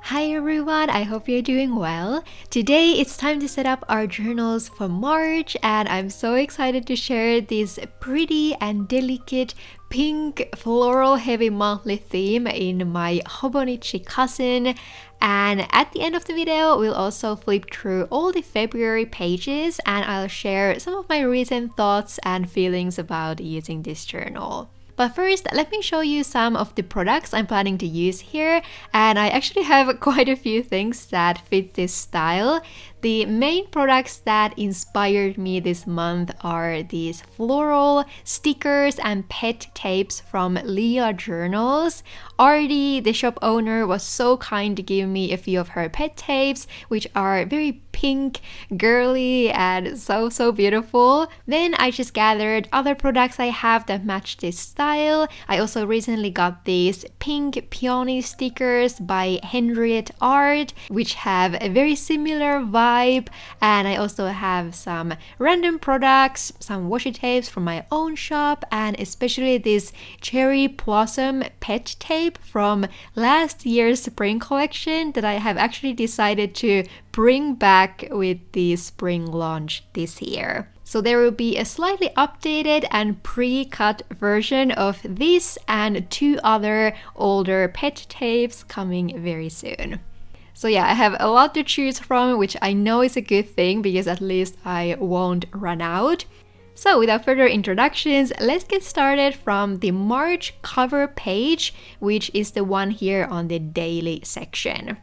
Hi everyone, I hope you're doing well. Today it's time to set up our journals for March and I'm so excited to share this pretty and delicate pink floral heavy monthly theme in my Hobonichi cousin. And at the end of the video, we'll also flip through all the February pages and I'll share some of my recent thoughts and feelings about using this journal. But first, let me show you some of the products I'm planning to use here, and I actually have quite a few things that fit this style. The main products that inspired me this month are these floral stickers and pet tapes from Leelajournals. Artie, the shop owner, was so kind to give me a few of her pet tapes, which are very pink, girly, and so beautiful. Then I just gathered other products I have that match this style. I also recently got these pink Peony stickers by Henriette art, which have a very similar vibe. And I also have some random products, some washi tapes from my own shop, and especially this cherry blossom pet tape from last year's spring collection that I have actually decided to bring back with the spring launch this year. So there will be a slightly updated and pre-cut version of this and two other older pet tapes coming very soon. So yeah, I have a lot to choose from, which I know is a good thing because at least I won't run out. So without further introductions, let's get started from the March cover page, which is the one here on the daily section.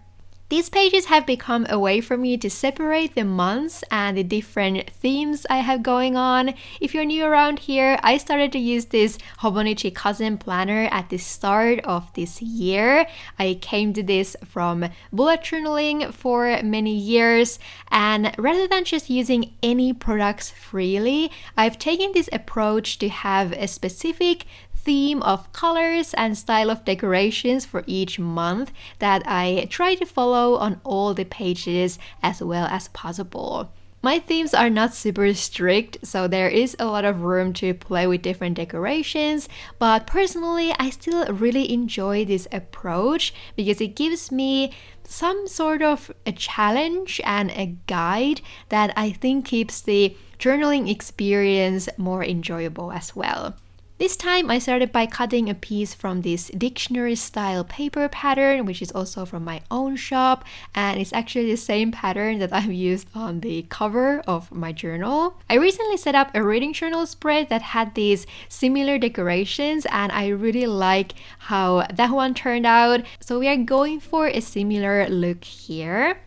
These pages have become a way for me to separate the months and the different themes I have going on. If you're new around here, I started to use this Hobonichi cousin planner at the start of this year. I came to this from bullet journaling for many years, and rather than just using any products freely, I've taken this approach to have a specific theme of colors and style of decorations for each month that I try to follow on all the pages as well as possible. My themes are not super strict, so there is a lot of room to play with different decorations, but personally I still really enjoy this approach because it gives me some sort of a challenge and a guide that I think keeps the journaling experience more enjoyable as well. This time I started by cutting a piece from this dictionary style paper pattern, which is also from my own shop, and it's actually the same pattern that I've used on the cover of my journal. I recently set up a reading journal spread that had these similar decorations and I really like how that one turned out, so we are going for a similar look here.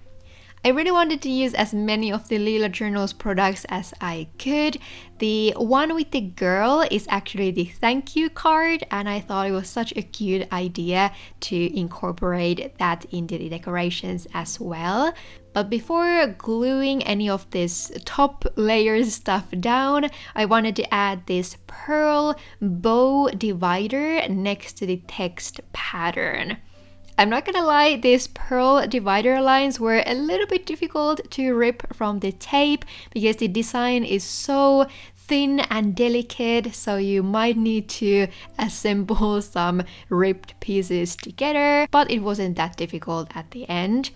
I really wanted to use as many of the Leelajournals products as I could. The one with the girl is actually the thank you card, and I thought it was such a cute idea to incorporate that into the decorations as well. But before gluing any of this top layer stuff down, I wanted to add this pearl bow divider next to the text pattern. I'm not gonna lie, these pearl divider lines were a little bit difficult to rip from the tape because the design is so thin and delicate, so you might need to assemble some ripped pieces together, but it wasn't that difficult at the end.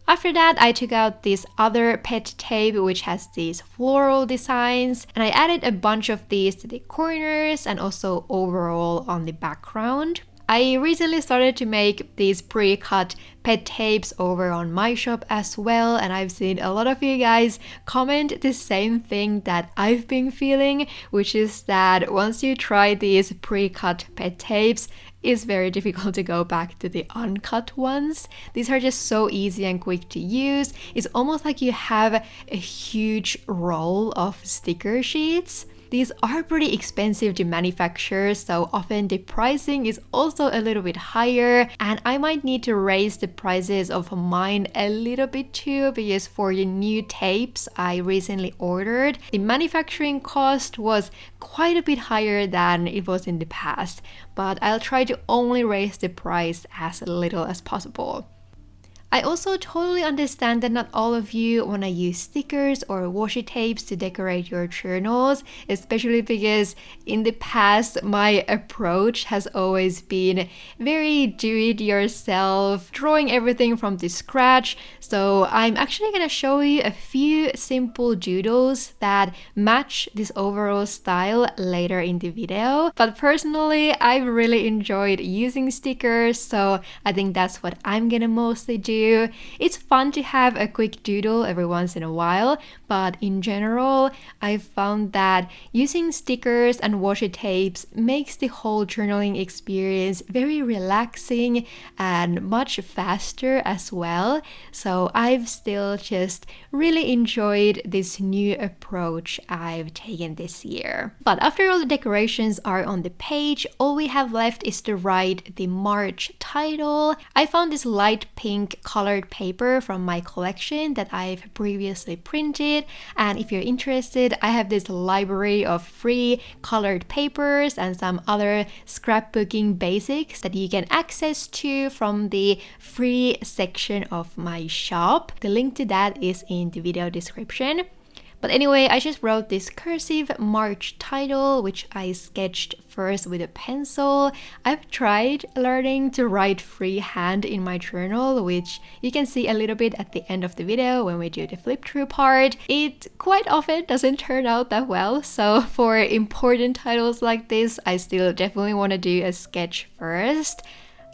After that, I took out this other pet tape which has these floral designs, and I added a bunch of these to the corners and also overall on the background. I recently started to make these pre-cut pet tapes over on my shop as well, and I've seen a lot of you guys comment the same thing that I've been feeling, which is that once you try these pre-cut pet tapes, it's very difficult to go back to the uncut ones. These are just so easy and quick to use. It's almost like you have a huge roll of sticker sheets. These are pretty expensive to manufacture, so often the pricing is also a little bit higher, and I might need to raise the prices of mine a little bit too, because for the new tapes I recently ordered, the manufacturing cost was quite a bit higher than it was in the past, but I'll try to only raise the price as little as possible. I also totally understand that not all of you want to use stickers or washi tapes to decorate your journals, especially because in the past my approach has always been very do-it-yourself, drawing everything from the scratch. So I'm actually going to show you a few simple doodles that match this overall style later in the video. But personally, I've really enjoyed using stickers, so I think that's what I'm gonna mostly do. It's fun to have a quick doodle every once in a while, but in general, I've found that using stickers and washi tapes makes the whole journaling experience very relaxing and much faster as well. So I've still just really enjoyed this new approach I've taken this year. But after all the decorations are on the page, all we have left is to write the March title. I found this light pink colored paper from my collection that I've previously printed, and if you're interested, I have this library of free colored papers and some other scrapbooking basics that you can access to from the free section of my shop. The link to that is in the video description. But anyway, I just wrote this cursive March title, which I sketched first with a pencil. I've tried learning to write freehand in my journal, which you can see a little bit at the end of the video when we do the flip through part. It quite often doesn't turn out that well, so for important titles like this, I still definitely want to do a sketch first.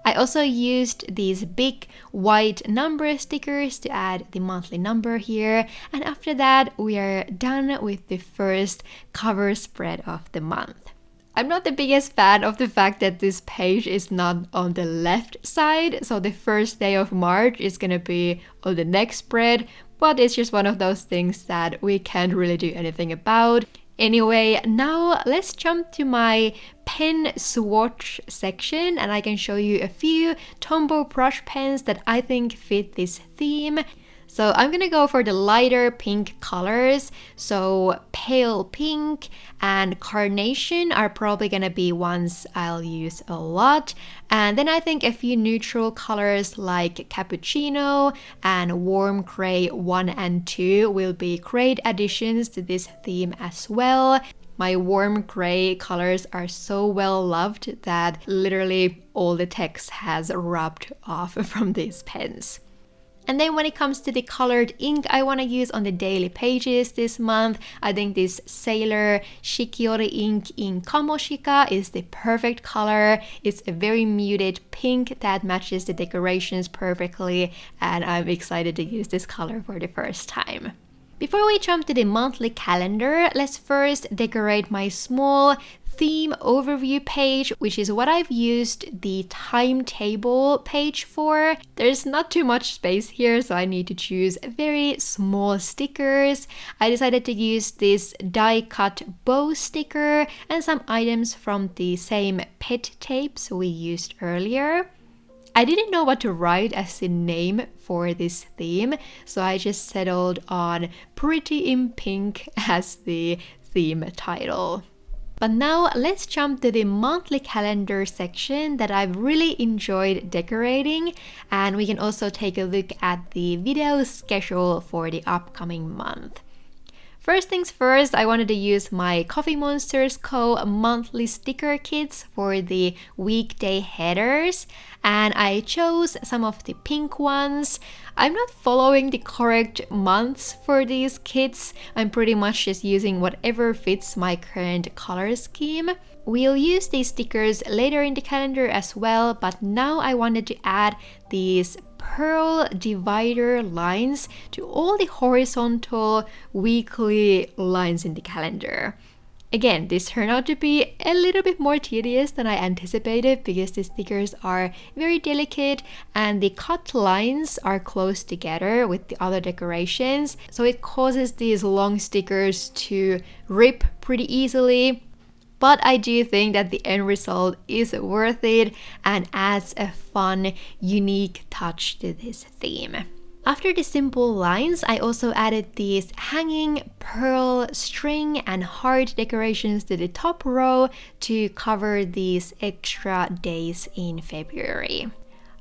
I also used these big white number stickers to add the monthly number here, and after that we are done with the first cover spread of the month. I'm not the biggest fan of the fact that this page is not on the left side, so the first day of March is gonna be on the next spread, but it's just one of those things that we can't really do anything about. Anyway, now let's jump to my pen swatch section and I can show you a few Tombow brush pens that I think fit this theme. So I'm gonna go for the lighter pink colors. So pale pink and carnation are probably gonna be ones I'll use a lot. And then I think a few neutral colors like cappuccino and warm gray 1 and 2 will be great additions to this theme as well. My warm gray colors are so well loved that literally all the text has rubbed off from these pens. And then when it comes to the colored ink I want to use on the daily pages this month, I think this Sailor Shikiori ink in Kamoshika is the perfect color. It's a very muted pink that matches the decorations perfectly, and I'm excited to use this color for the first time. Before we jump to the monthly calendar, let's first decorate my small theme overview page, which is what I've used the timetable page for. There's not too much space here, so I need to choose very small stickers. I decided to use this die-cut bow sticker and some items from the same pet tapes we used earlier. I didn't know what to write as the name for this theme, so I just settled on Pretty in Pink as the theme title. But now let's jump to the monthly calendar section that I've really enjoyed decorating, and we can also take a look at the video schedule for the upcoming month. First things first, I wanted to use my TheCoffeeMosterzCo monthly sticker kits for the weekday headers, and I chose some of the pink ones. I'm not following the correct months for these kits. I'm pretty much just using whatever fits my current color scheme. We'll use these stickers later in the calendar as well, but now I wanted to add these pearl divider lines to all the horizontal weekly lines in the calendar. Again, this turned out to be a little bit more tedious than I anticipated because the stickers are very delicate and the cut lines are close together with the other decorations, so it causes these long stickers to rip pretty easily. But I do think that the end result is worth it and adds a fun, unique touch to this theme. After the simple lines, I also added these hanging pearl string and heart decorations to the top row to cover these extra days in February.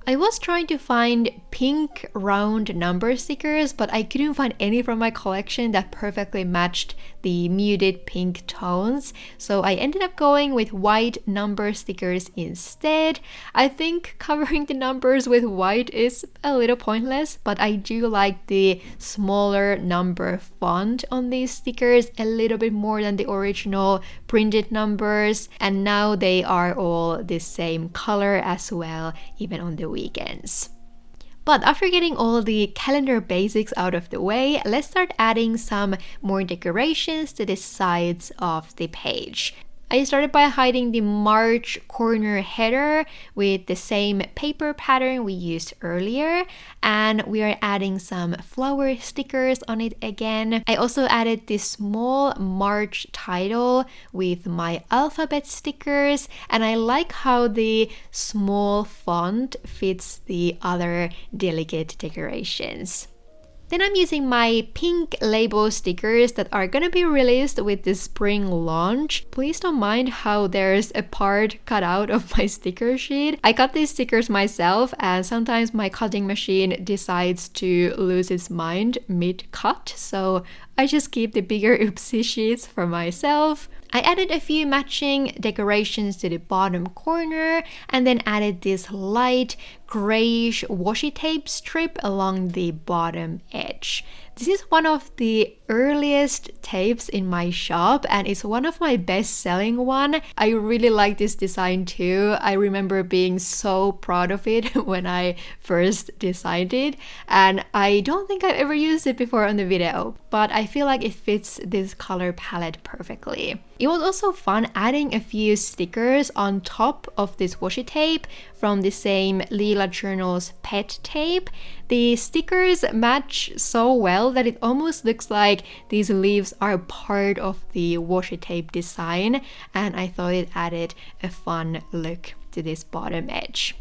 I was trying to find pink round number stickers, but I couldn't find any from my collection that perfectly matched the muted pink tones, so I ended up going with white number stickers instead. I think covering the numbers with white is a little pointless, but I do like the smaller number font on these stickers a little bit more than the original printed numbers, and now they are all the same color as well, even on the weekends. But after getting all the calendar basics out of the way, let's start adding some more decorations to the sides of the page. I started by hiding the March corner header with the same paper pattern we used earlier, and we are adding some flower stickers on it again. I also added this small March title with my alphabet stickers, and I like how the small font fits the other delicate decorations. Then I'm using my pink label stickers that are gonna be released with the spring launch. Please don't mind how there's a part cut out of my sticker sheet. I cut these stickers myself, and sometimes my cutting machine decides to lose its mind mid-cut, so I just keep the bigger oopsie sheets for myself. I added a few matching decorations to the bottom corner and then added this light grayish washi tape strip along the bottom edge. This is one of the earliest tapes in my shop, and it's one of my best-selling one. I really like this design too. I remember being so proud of it when I first designed it, and I don't think I've ever used it before on the video, but I feel like it fits this color palette perfectly. It was also fun adding a few stickers on top of this washi tape from the same Leelajournals pet tape. The stickers match so well that it almost looks like these leaves are part of the washi tape design, and I thought it added a fun look to this bottom edge.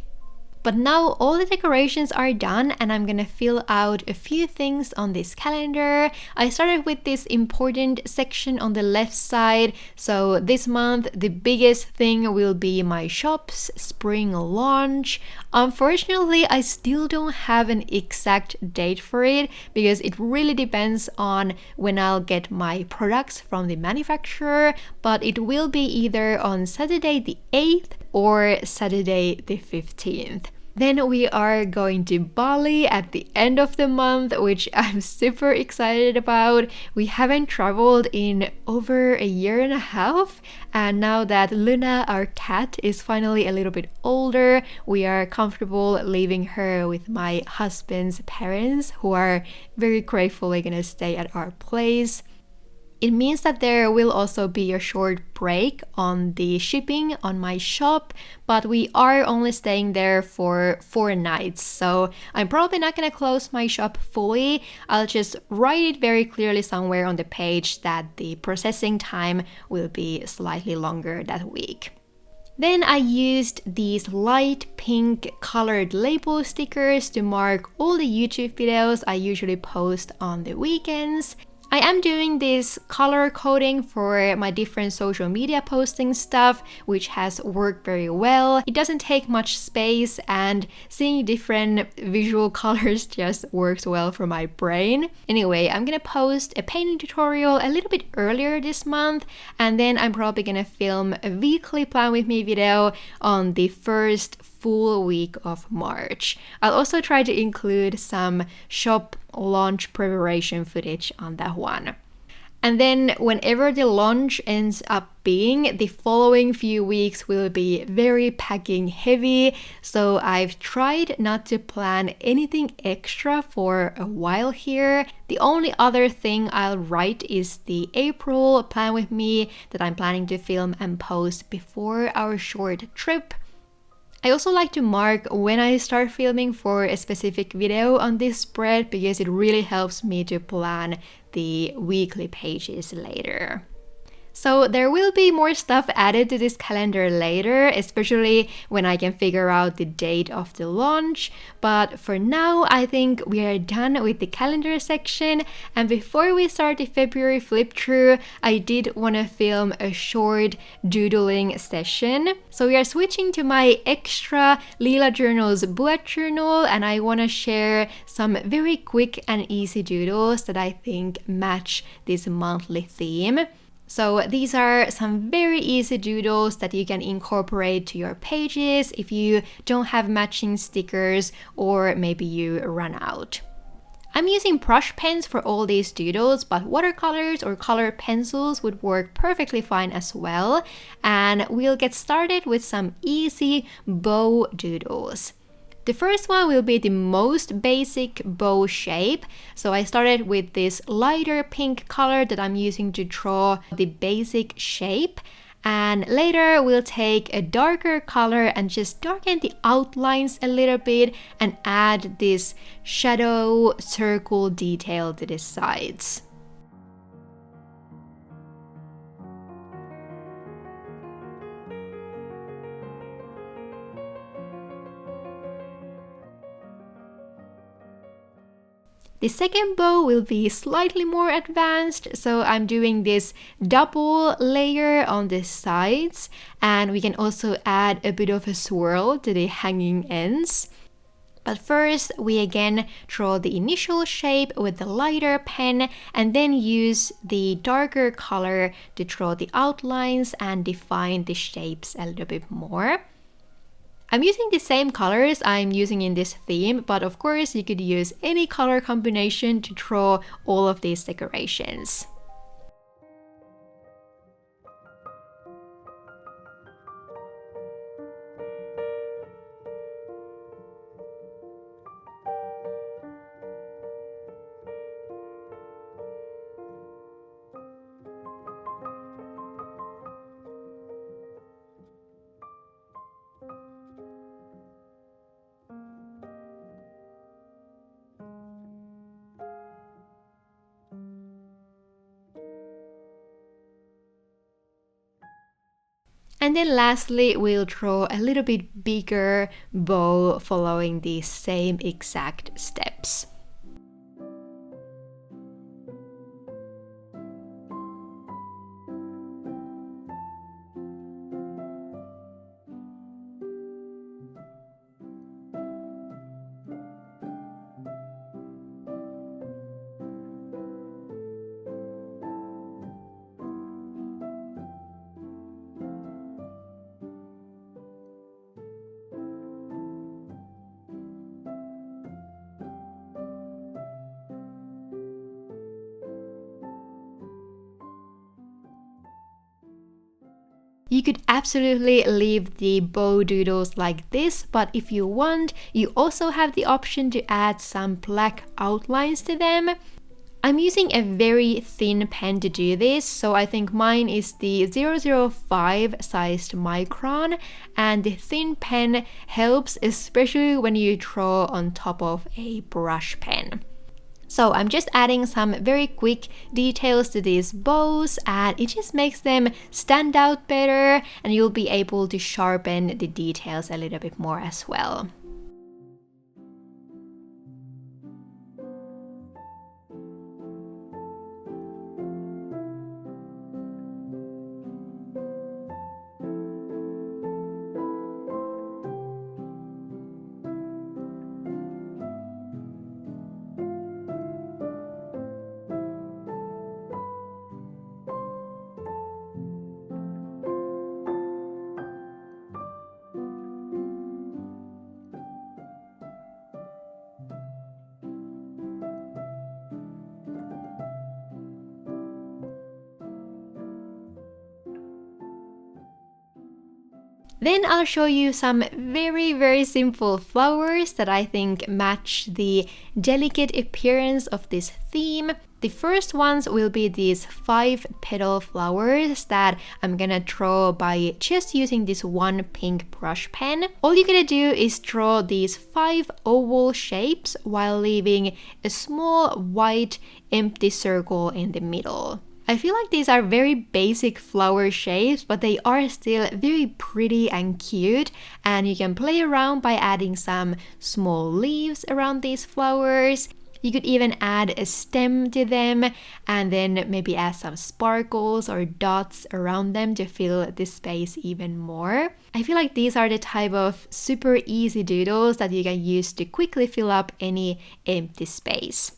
But now all the decorations are done, and I'm gonna fill out a few things on this calendar. I started with this important section on the left side. So this month, the biggest thing will be my shop's spring launch. Unfortunately, I still don't have an exact date for it because it really depends on when I'll get my products from the manufacturer, but it will be either on Saturday the 8th or Saturday the 15th. Then we are going to Bali at the end of the month, which I'm super excited about. We haven't traveled in over a year and a half, and now that Luna, our cat, is finally a little bit older, we are comfortable leaving her with my husband's parents, who are very gratefully gonna stay at our place. It means that there will also be a short break on the shipping on my shop, but we are only staying there for 4 nights, so I'm probably not gonna close my shop fully. I'll just write it very clearly somewhere on the page that the processing time will be slightly longer that week. Then I used these light pink colored label stickers to mark all the YouTube videos I usually post on the weekends. I am doing this color coding for my different social media posting stuff, which has worked very well. It doesn't take much space, and seeing different visual colors just works well for my brain. Anyway, I'm gonna post a painting tutorial a little bit earlier this month, and then I'm probably gonna film a weekly plan with me video on the first full week of March. I'll also try to include some shop launch preparation footage on that one. And then whenever the launch ends up being, the following few weeks will be very packing heavy, so I've tried not to plan anything extra for a while here. The only other thing I'll write is the April plan with me that I'm planning to film and post before our short trip. I also like to mark when I start filming for a specific video on this spread because it really helps me to plan the weekly pages later. So there will be more stuff added to this calendar later, especially when I can figure out the date of the launch. But for now, I think we are done with the calendar section. And before we start the February flip through, I did want to film a short doodling session. So we are switching to my extra Leelajournals bullet journal, and I want to share some very quick and easy doodles that I think match this monthly theme. So these are some very easy doodles that you can incorporate to your pages if you don't have matching stickers or maybe you run out. I'm using brush pens for all these doodles, but watercolors or colored pencils would work perfectly fine as well. And we'll get started with some easy bow doodles. The first one will be the most basic bow shape. So I started with this lighter pink color that I'm using to draw the basic shape. And later we'll take a darker color and just darken the outlines a little bit and add this shadow circle detail to the sides. The second bow will be slightly more advanced, so I'm doing this double layer on the sides, and we can also add a bit of a swirl to the hanging ends. But first, we again draw the initial shape with the lighter pen and then use the darker color to draw the outlines and define the shapes a little bit more. I'm using the same colors I'm using in this theme, but of course you could use any color combination to draw all of these decorations. And then lastly, we'll draw a little bit bigger bow following the same exact steps. You could absolutely leave the bow doodles like this, but if you want, you also have the option to add some black outlines to them. I'm using a very thin pen to do this, so I think mine is the 005 sized micron, and the thin pen helps especially when you draw on top of a brush pen. So I'm just adding some very quick details to these bows, and it just makes them stand out better, and you'll be able to sharpen the details a little bit more as well. Then I'll show you some very simple flowers that I think match the delicate appearance of this theme. The first ones will be these 5-petal flowers that I'm gonna draw by just using this one pink brush pen. All you're gonna do is draw these 5 oval shapes while leaving a small white empty circle in the middle. I feel like these are very basic flower shapes, but they are still very pretty and cute, and you can play around by adding some small leaves around these flowers. You could even add a stem to them and then maybe add some sparkles or dots around them to fill the space even more. I feel like these are the type of super easy doodles that you can use to quickly fill up any empty space.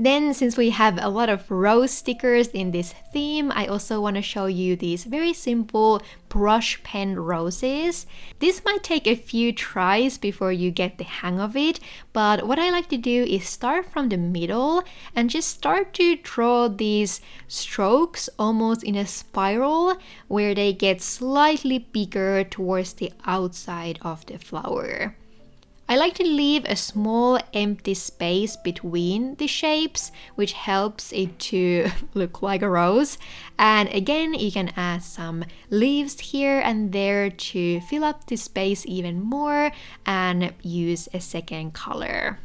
Then, since we have a lot of rose stickers in this theme, I also want to show you these very simple brush pen roses. This might take a few tries before you get the hang of it, but what I like to do is start from the middle and just start to draw these strokes almost in a spiral where they get slightly bigger towards the outside of the flower. I like to leave a small empty space between the shapes, which helps it to look like a rose. And again, you can add some leaves here and there to fill up the space even more and use a second color.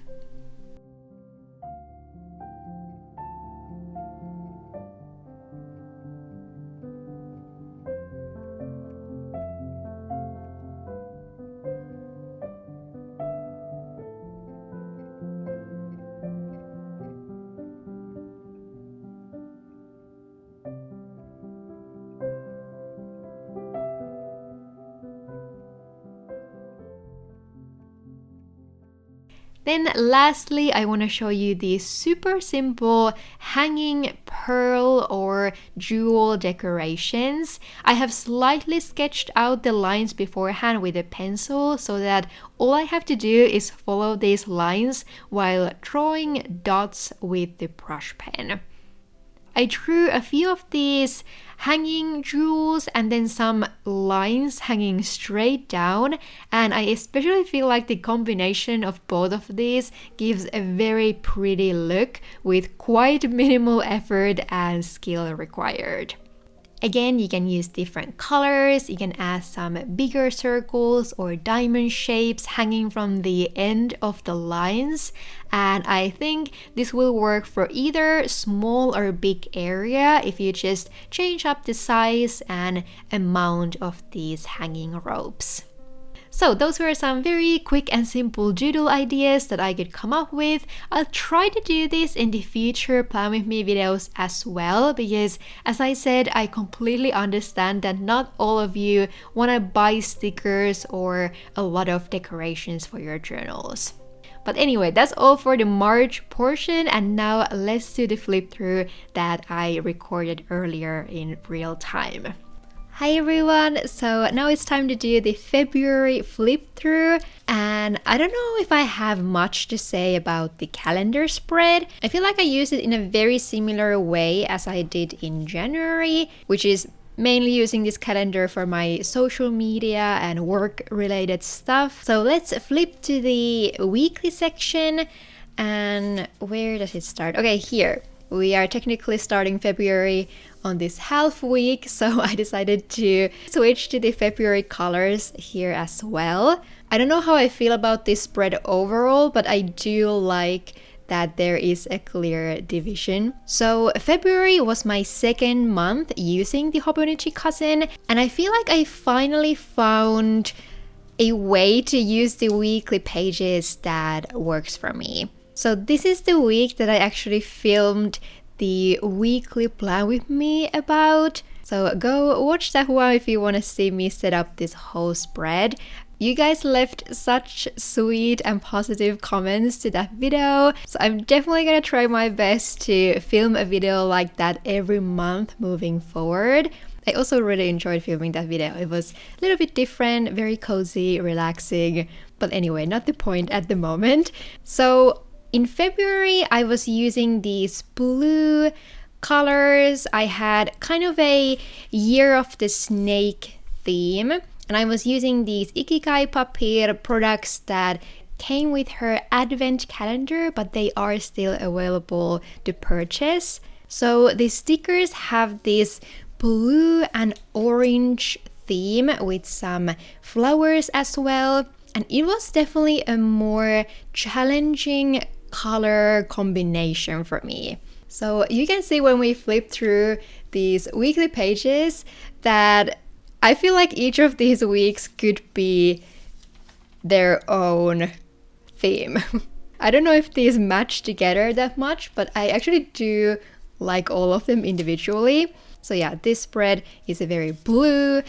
Then lastly, I want to show you these super simple hanging pearl or jewel decorations. I have slightly sketched out the lines beforehand with a pencil so that all I have to do is follow these lines while drawing dots with the brush pen. I drew a few of these hanging jewels and then some lines hanging straight down, and I especially feel like the combination of both of these gives a very pretty look with quite minimal effort and skill required. Again, you can use different colors, you can add some bigger circles or diamond shapes hanging from the end of the lines, and I think this will work for either small or big area if you just change up the size and amount of these hanging ropes. So those were some very quick and simple doodle ideas that I could come up with. I'll try to do this in the future Plan With Me videos as well, because as I said, I completely understand that not all of you want to buy stickers or a lot of decorations for your journals. But anyway, that's all for the March portion, and now let's do the flip through that I recorded earlier in real time. Hi everyone! So now it's time to do the February flip through, and I don't know if I have much to say about the calendar spread. I feel like I use it in a very similar way as I did in January, which is mainly using this calendar for my social media and work related stuff. So let's flip to the weekly section, and where does it start? Okay, here. We are technically starting February on this half week, so I decided to switch to the February colors here as well. I don't know how I feel about this spread overall, but I do like that there is a clear division. So February was my second month using the Hobonichi cousin, and I feel like I finally found a way to use the weekly pages that works for me. So this is the week that I actually filmed the weekly Plan With Me about. So go watch that one if you want to see me set up this whole spread. You guys left such sweet and positive comments to that video, so I'm definitely gonna try my best to film a video like that every month moving forward. I also really enjoyed filming that video. It was a little bit different, very cozy, relaxing. But anyway, not the point at the moment. So in February, I was using these blue colors. I had kind of a Year of the Snake theme. And I was using these Ikigai Papir products that came with her advent calendar, but they are still available to purchase. So the stickers have this blue and orange theme with some flowers as well. And it was definitely a more challenging color combination for me. So you can see when we flip through these weekly pages that I feel like each of these weeks could be their own theme. I don't know if these match together that much, but I actually do like all of them individually. So yeah, this spread is a very blue.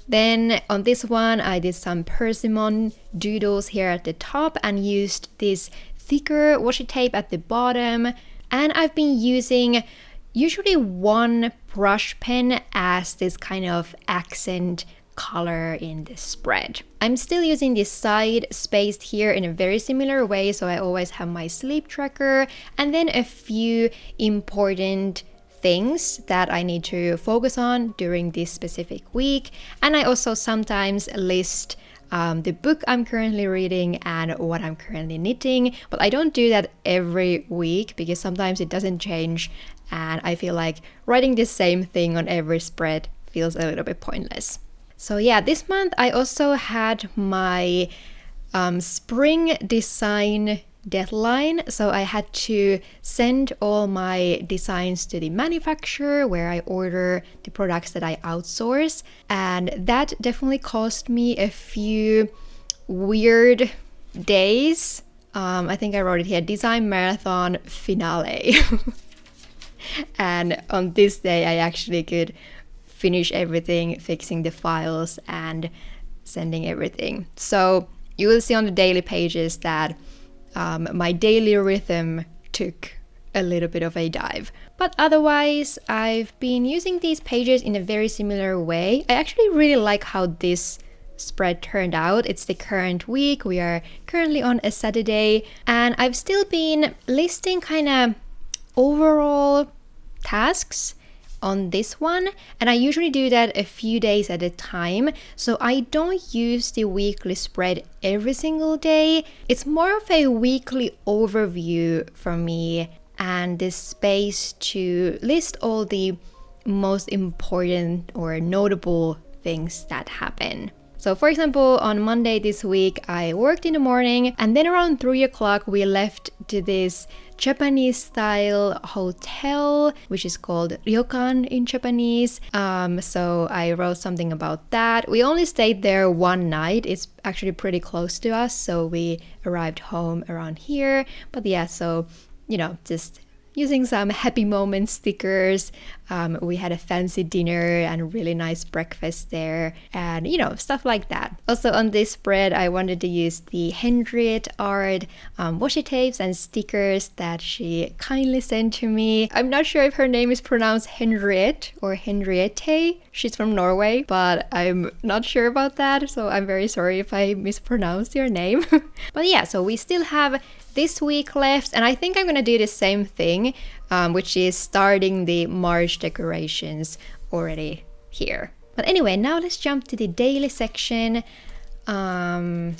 Then on this one, I did some persimmon doodles here at the top and used this thicker washi tape at the bottom. And I've been using usually one brush pen as this kind of accent color in the spread. I'm still using this side spaced here in a very similar way, so I always have my sleep tracker and then a few important things that I need to focus on during this specific week. And I also sometimes list the book I'm currently reading and what I'm currently knitting, but I don't do that every week because sometimes it doesn't change and I feel like writing the same thing on every spread feels a little bit pointless. So yeah, this month I also had my spring design deadline, so I had to send all my designs to the manufacturer where I order the products that I outsource, and that definitely cost me a few weird days. I think I wrote it here, design marathon finale. And on this day I actually could finish everything, fixing the files and sending everything. So you will see on the daily pages that my daily rhythm took a little bit of a dive. But otherwise, I've been using these pages in a very similar way. I actually really like how this spread turned out. It's the current week. We are currently on a Saturday. And I've still been listing kind of overall tasks on this one, and I usually do that a few days at a time, so I don't use the weekly spread every single day. It's more of a weekly overview for me and this space to list all the most important or notable things that happen. So for example, on Monday this week, I worked in the morning and then around 3 o'clock we left to this Japanese style hotel, which is called ryokan in Japanese. So I wrote something about that. We only stayed there one night. It's actually pretty close to us, so we arrived home around here. But yeah, so just using some happy moment stickers. We had a fancy dinner and really nice breakfast there and stuff like that. Also on this spread I wanted to use the Henriette art washi tapes and stickers that she kindly sent to me. I'm not sure if her name is pronounced Henriette or Henriette. She's from Norway, but I'm not sure about that, so I'm very sorry if I mispronounced your name. But yeah, so we still have this week left, and I think I'm gonna do the same thing, which is starting the March decorations already here. But anyway, now let's jump to the daily section, and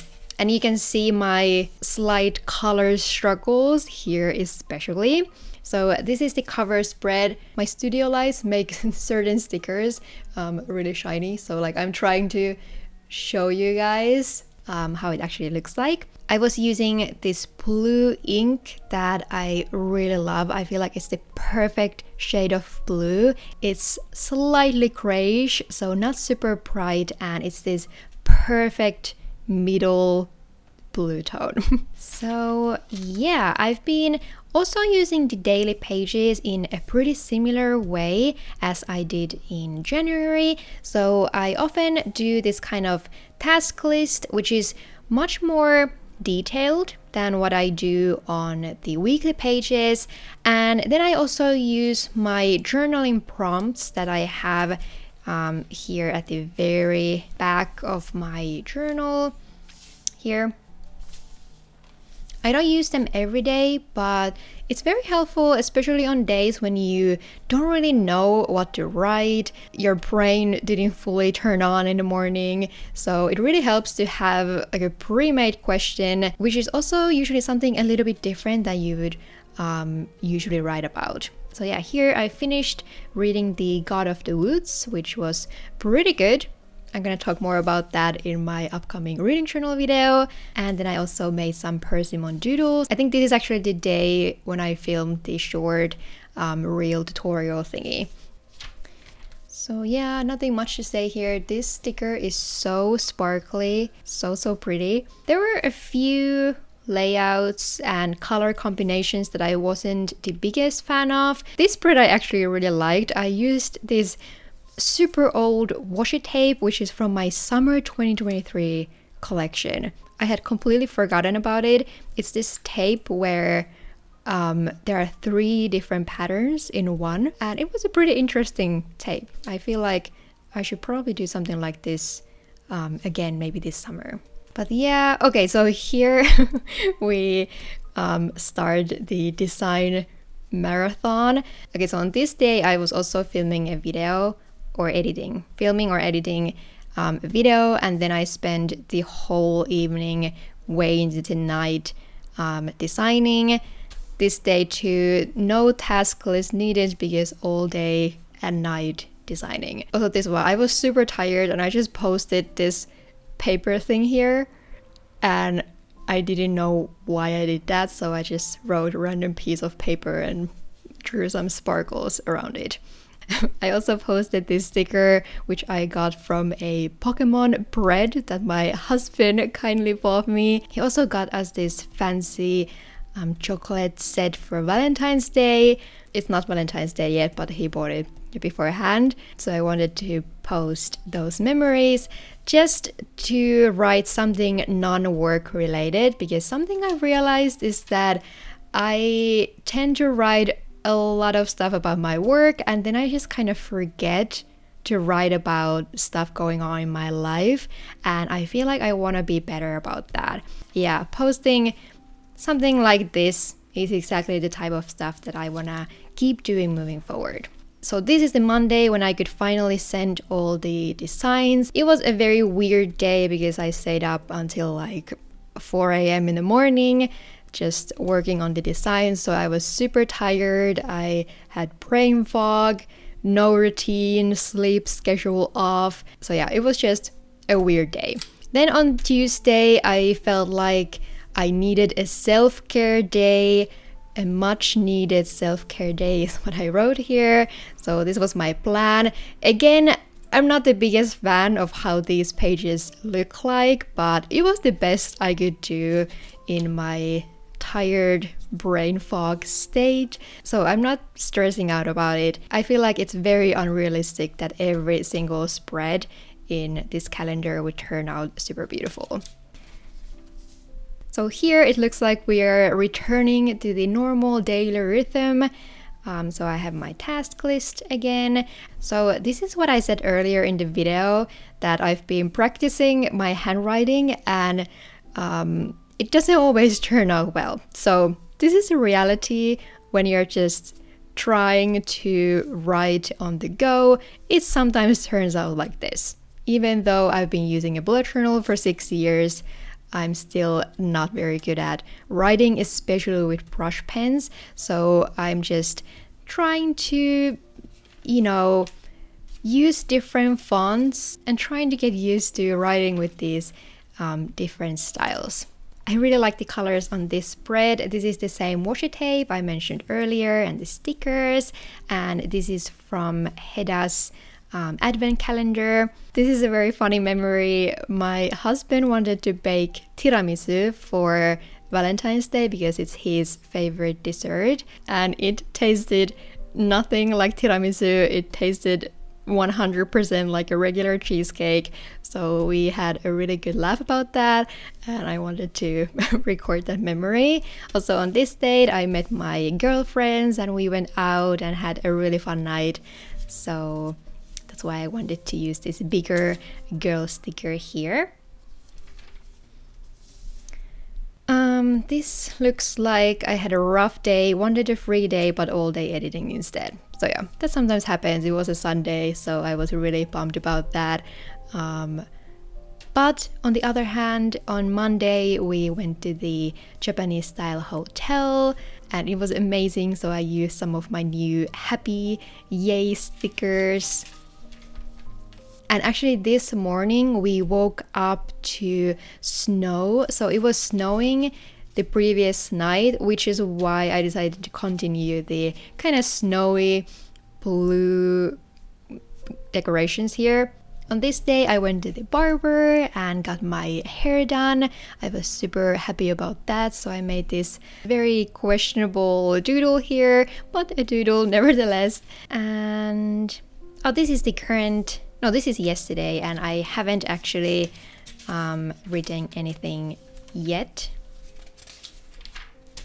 you can see my slight color struggles here especially. So this is the cover spread. My studio lights make certain stickers really shiny, so like I'm trying to show you guys how it actually looks like. I was using this blue ink that I really love. I feel like it's the perfect shade of blue. It's slightly grayish, so not super bright, and it's this perfect middle blue tone. So yeah, I've been also using the daily pages in a pretty similar way as I did in January. So I often do this kind of task list, which is much more detailed than what I do on the weekly pages. And then I also use my journaling prompts that I have here at the very back of my journal here. I don't use them every day, but it's very helpful, especially on days when you don't really know what to write. Your brain didn't fully turn on in the morning. So it really helps to have like a pre-made question, which is also usually something a little bit different that you would usually write about. So yeah, here I finished reading The God of the Woods, which was pretty good. I'm gonna talk more about that in my upcoming reading journal video. And then I also made some persimmon doodles. I think this is actually the day when I filmed the short reel tutorial thingy. So yeah, nothing much to say here. This sticker is so sparkly, so pretty. There were a few layouts and color combinations that I wasn't the biggest fan of. This spread I actually really liked. I used this super old washi tape, which is from my summer 2023 collection. I had completely forgotten about it. It's this tape where there are 3 different patterns in one, and it was a pretty interesting tape. I feel like I should probably do something like this again, maybe this summer. But yeah, okay, so here we start the design marathon. Okay, so on this day I was also filming a video or editing a video, and then I spent the whole evening way into the night designing. This day too, no task list needed because all day and night designing. Also this one, I was super tired and I just posted this paper thing here and I didn't know why I did that, so I just wrote a random piece of paper and drew some sparkles around it. I also posted this sticker which I got from a Pokemon bread that my husband kindly bought me. He also got us this fancy chocolate set for Valentine's Day. It's not Valentine's Day yet, but he bought it beforehand. So I wanted to post those memories just to write something non-work related, because something I've realized is that I tend to write a lot of stuff about my work and then I just kind of forget to write about stuff going on in my life, and I feel like I want to be better about that. Yeah, posting something like this is exactly the type of stuff that I want to keep doing moving forward. So this is the Monday when I could finally send all the designs. It was a very weird day because I stayed up until like 4 a.m. in the morning just working on the designs, so I was super tired. I had brain fog, no routine, sleep schedule off. So yeah, it was just a weird day. Then on Tuesday, I felt like I needed a self-care day. A much needed self-care day is what I wrote here. So this was my plan. Again, I'm not the biggest fan of how these pages look like, but it was the best I could do in my tired brain fog state. So I'm not stressing out about it. I feel like it's very unrealistic that every single spread in this calendar would turn out super beautiful. So here it looks like we are returning to the normal daily rhythm. So I have my task list again. So this is what I said earlier in the video, that I've been practicing my handwriting and it doesn't always turn out well. So this is a reality when you're just trying to write on the go. It sometimes turns out like this. Even though I've been using a bullet journal for 6 years, I'm still not very good at writing, especially with brush pens. So I'm just trying to, use different fonts and trying to get used to writing with these different styles. I really like the colors on this spread. This is the same washi tape I mentioned earlier and the stickers. And this is from Heda's advent calendar. This is a very funny memory. My husband wanted to bake tiramisu for Valentine's Day because it's his favorite dessert, and it tasted nothing like tiramisu. It tasted 100% like a regular cheesecake. So we had a really good laugh about that, and I wanted to record that memory. Also on this date I met my girlfriends and we went out and had a really fun night. So That's why I wanted to use this bigger girl sticker here. This looks like I had a rough day, wanted a free day, but all day editing instead. So yeah, that sometimes happens. It was a Sunday, so I was really bummed about that. But on the other hand, on Monday we went to the Japanese style hotel and it was amazing. So I used some of my new happy yay stickers. And actually this morning we woke up to snow. So it was snowing the previous night, which is why I decided to continue the kind of snowy blue decorations here. On this day I went to the barber and got my hair done. I was super happy about that, so I made this very questionable doodle here, but a doodle nevertheless. And oh, this is the current, no, this is yesterday, and I haven't actually written anything yet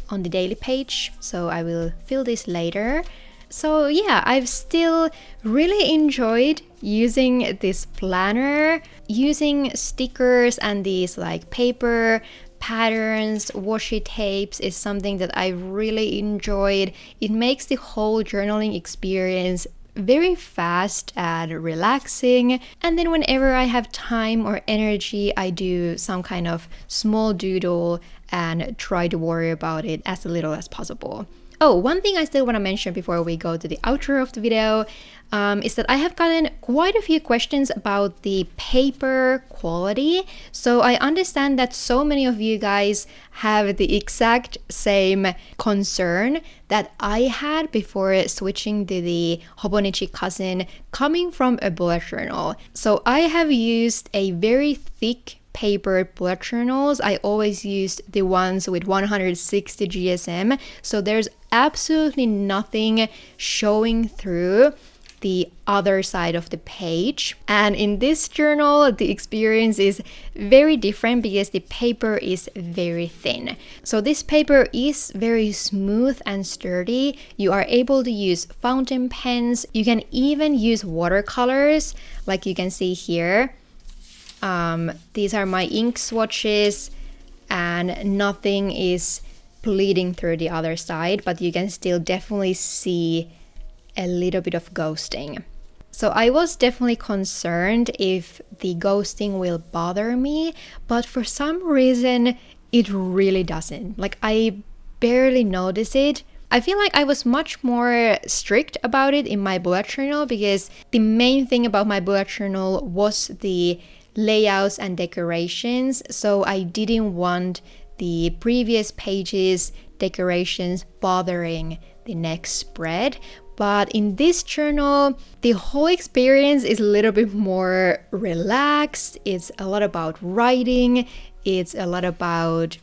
on the daily page, so I will fill this later. So yeah, I've still really enjoyed using this planner, using stickers and these like paper patterns, washi tapes is something that I really enjoyed. It makes the whole journaling experience very fast and relaxing. And then whenever I have time or energy, I do some kind of small doodle and try to worry about it as little as possible. Oh, one thing I still want to mention before we go to the outro of the video is that I have gotten quite a few questions about the paper quality. So I understand that so many of you guys have the exact same concern that I had before switching to the Hobonichi cousin coming from a bullet journal. So I have used a very thick paper bullet journals. I always used the ones with 160 GSM, so there's absolutely nothing showing through the other side of the page. And in this journal the experience is very different because the paper is very thin. So this paper is very smooth and sturdy. You are able to use fountain pens. You can even use watercolors like you can see here. These are my ink swatches and nothing is bleeding through the other side, but you can still definitely see a little bit of ghosting. So I was definitely concerned if the ghosting will bother me, but for some reason it really doesn't. Like I barely notice it. I feel like I was much more strict about it in my bullet journal because the main thing about my bullet journal was the layouts and decorations, so I didn't want the previous pages decorations bothering the next spread. But in this journal the whole experience is a little bit more relaxed. It's a lot about writing, it's a lot about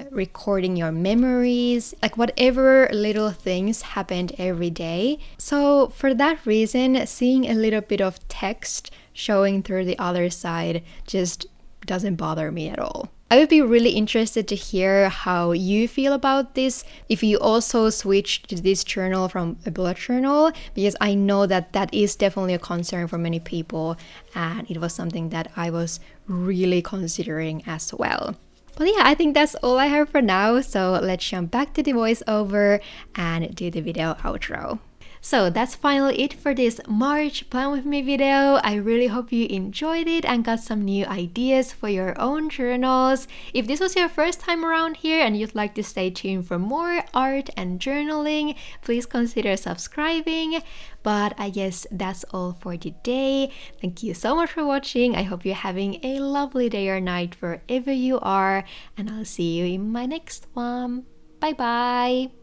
recording your memories, like whatever little things happened every day. So for that reason, seeing a little bit of text showing through the other side just doesn't bother me at all. I would be really interested to hear how you feel about this, if you also switched to this journal from a bullet journal, because I know that that is definitely a concern for many people and it was something that I was really considering as well. But yeah, I think that's all I have for now, so let's jump back to the voiceover and do the video outro. So that's finally it for this March Plan With Me video. I really hope you enjoyed it and got some new ideas for your own journals. If this was your first time around here and you'd like to stay tuned for more art and journaling, please consider subscribing. But I guess that's all for today. Thank you so much for watching. I hope you're having a lovely day or night wherever you are, and I'll see you in my next one. Bye bye!